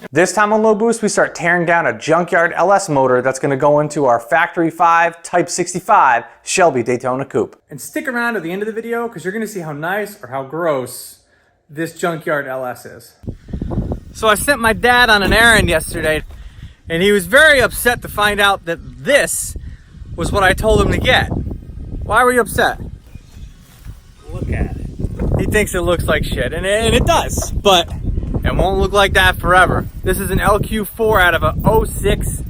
This time on Low Boost, we start tearing down a junkyard LS motor that's going to go into our Factory 5 Type 65 Shelby Daytona Coupe. And stick around to the end of the video because you're going to see how nice or how gross this junkyard LS is. So I sent my dad on an errand yesterday, and he was very upset to find out that this was what I told him to get. Why were you upset? Look at it. He thinks it looks like shit, and it does, but it won't look like that forever. This is an LQ4 out of a 06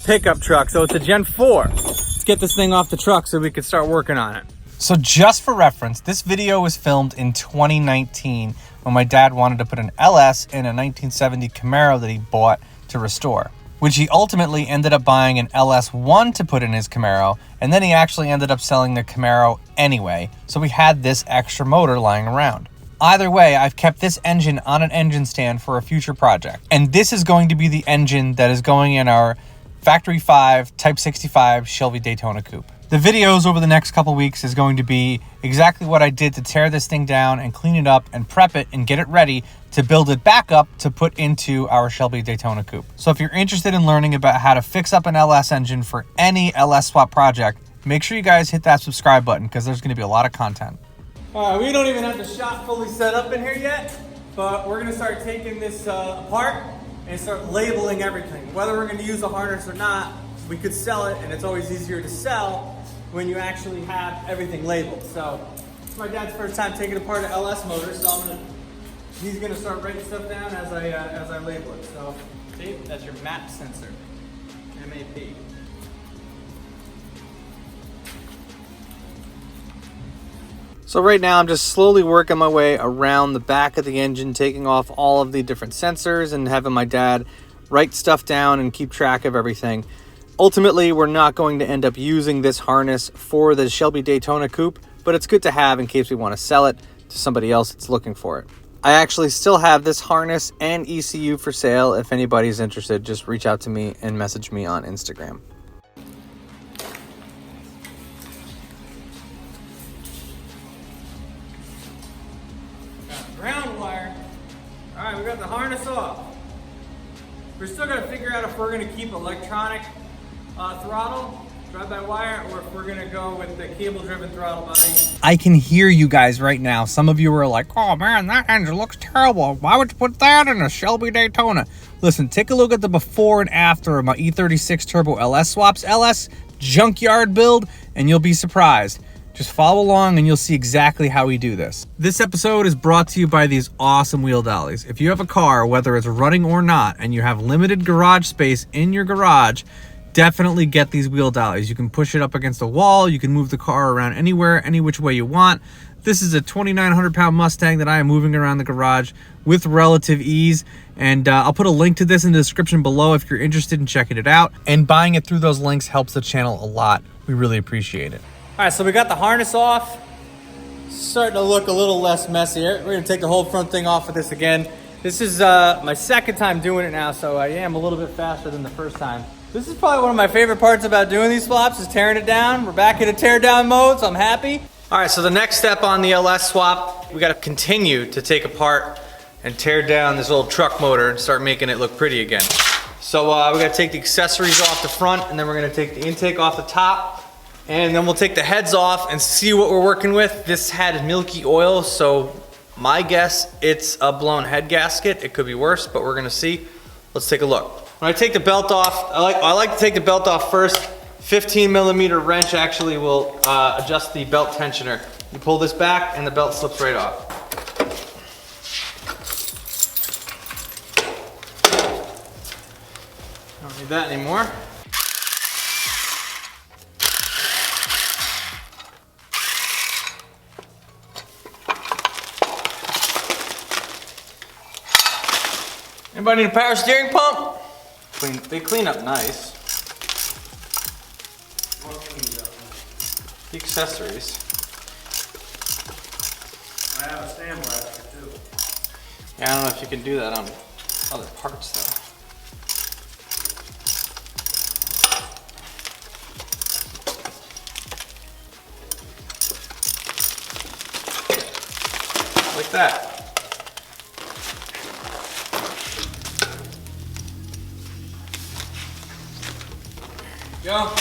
pickup truck, so it's a Gen 4. Let's get this thing off the truck so we can start working on it. So just for reference, this video was filmed in 2019 when my dad wanted to put an LS in a 1970 Camaro that he bought to restore, which he ultimately ended up buying an LS1 to put in his Camaro, and then he actually ended up selling the Camaro anyway, so we had this extra motor lying around. Either way, I've kept this engine on an engine stand for a future project, and this is going to be the engine that is going in our Factory 5 Type 65 Shelby Daytona Coupe. The videos over the next couple weeks is going to be exactly what I did to tear this thing down and clean it up and prep it and get it ready to build it back up to put into our Shelby Daytona Coupe. So if you're interested in learning about how to fix up an LS engine for any LS swap project, make sure you guys hit that subscribe button because there's going to be a lot of content. All right, we don't even have the shop fully set up in here yet, but we're going to start taking this apart and start labeling everything. Whether we're going to use a harness or not, we could sell it, and it's always easier to sell when you actually have everything labeled. So it's my dad's first time taking apart an LS motor, so he's gonna start writing stuff down as I label it. So see, that's your map sensor, MAP. So right now I'm just slowly working my way around the back of the engine, taking off all of the different sensors and having my dad write stuff down and keep track of everything. Ultimately, we're not going to end up using this harness for the Shelby Daytona Coupe, but it's good to have in case we want to sell it to somebody else that's looking for it. I actually still have this harness and ECU for sale. If anybody's interested, just reach out to me and message me on Instagram. Got ground wire. All right, we got the harness off. We're still got to figure out if we're going to keep electronic throttle, drive-by-wire, or if we're gonna go with the cable-driven throttle body. I can hear you guys right now. Some of you are like, oh man, that engine looks terrible. Why would you put that in a Shelby Daytona? Listen, take a look at the before and after of my E36 Turbo LS swaps, LS junkyard build, and you'll be surprised. Just follow along and you'll see exactly how we do this. This episode is brought to you by these awesome wheel dollies. If you have a car, whether it's running or not, and you have limited garage space in your garage, definitely get these wheel dollies. You can push it up against a wall. You can move the car around anywhere, any which way you want. This is a 2,900 pound Mustang that I am moving around the garage with relative ease. And I'll put a link to this in the description below if you're interested in checking it out. And buying it through those links helps the channel a lot. We really appreciate it. All right, so we got the harness off. Starting to look a little less messy. We're gonna take the whole front thing off of this again. This is my second time doing it now, so I am a little bit faster than the first time. This is probably one of my favorite parts about doing these swaps is tearing it down. We're back in a tear down mode, so I'm happy. All right, so the next step on the LS swap, we gotta continue to take apart and tear down this old truck motor and start making it look pretty again. So we gotta take the accessories off the front, and then we're gonna take the intake off the top, and then we'll take the heads off and see what we're working with. This had milky oil, so my guess it's a blown head gasket. It could be worse, but we're gonna see. Let's take a look. When I take the belt off, I like to take the belt off first. 15mm wrench actually will adjust the belt tensioner. You pull this back and the belt slips right off. Don't need that anymore. Anybody need a power steering pump? They clean up nice. The accessories. I have a sand blaster too. Yeah, I don't know if you can do that on other parts though. Like that. Go.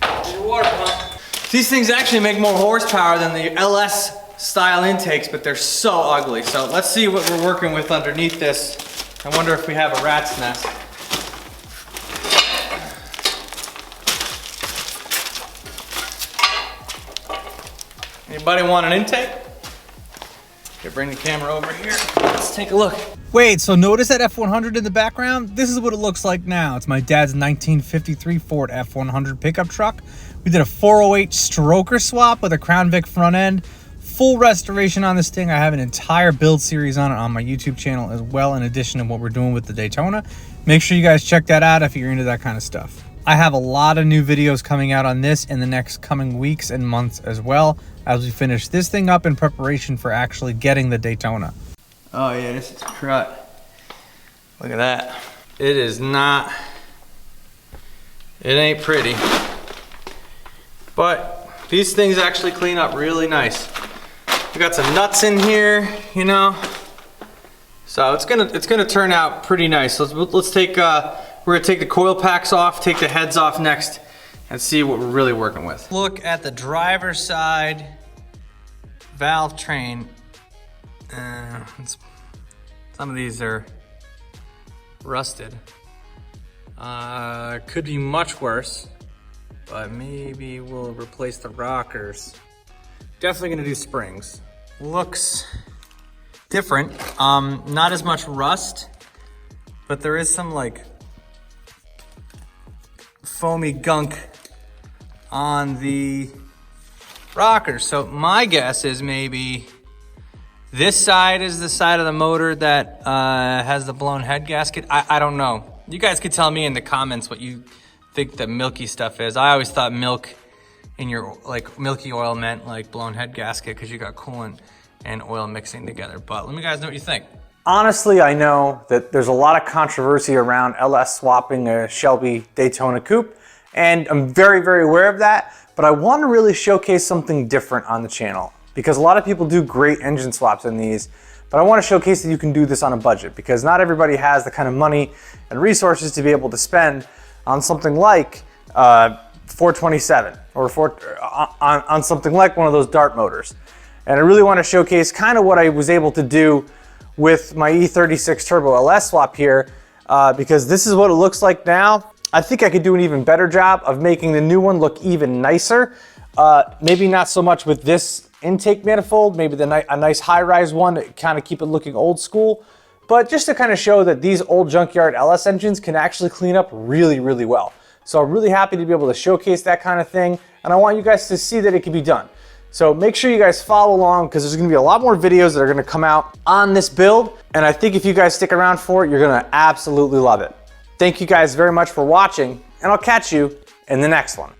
Get your water pump. These things actually make more horsepower than the LS style intakes, but they're so ugly. So let's see what we're working with underneath this. I wonder if we have a rat's nest. Anybody want an intake? Okay, bring the camera over here. Let's take a look. Wait, so notice that F100 in the background? This is what it looks like now. It's my dad's 1953 Ford F100 pickup truck. We did a 408 stroker swap with a Crown Vic front end. Full restoration on this thing. I have an entire build series on it on my YouTube channel as well, in addition to what we're doing with the Daytona. Make sure you guys check that out if you're into that kind of stuff. I have a lot of new videos coming out on this in the next coming weeks and months as well, as we finish this thing up in preparation for actually getting the Daytona. Oh yeah, this is crud. Look at that. It is not, it ain't pretty. But these things actually clean up really nice. We got some nuts in here, you know. So it's gonna turn out pretty nice. Let's take we're gonna take the coil packs off, take the heads off next, and see what we're really working with. Look at the driver's side valve train. Some of these are rusted. Could be much worse, but maybe we'll replace the rockers. Definitely gonna do springs. Looks different. Not as much rust, but there is some like foamy gunk on the rockers. So my guess is maybe this side is the side of the motor that has the blown head gasket. I don't know. You guys could tell me in the comments what you think the milky stuff is. I always thought milk in your, like milky oil meant like blown head gasket because you got coolant and oil mixing together. But let me guys know what you think. Honestly, I know that there's a lot of controversy around LS swapping a Shelby Daytona Coupe, and I'm very, very aware of that, but I want to really showcase something different on the channel because a lot of people do great engine swaps in these, but I want to showcase that you can do this on a budget because not everybody has the kind of money and resources to be able to spend on something like 427 or on something like one of those dart motors. And I really want to showcase kind of what I was able to do with my E36 Turbo LS swap here because this is what it looks like now. I think I could do an even better job of making the new one look even nicer. Maybe not so much with this intake manifold, maybe a nice high-rise one to kind of keep it looking old school, but just to kind of show that these old junkyard LS engines can actually clean up really, really well. So I'm really happy to be able to showcase that kind of thing, and I want you guys to see that it can be done. So make sure you guys follow along because there's gonna be a lot more videos that are gonna come out on this build, and I think if you guys stick around for it, you're gonna absolutely love it. Thank you guys very much for watching, and I'll catch you in the next one.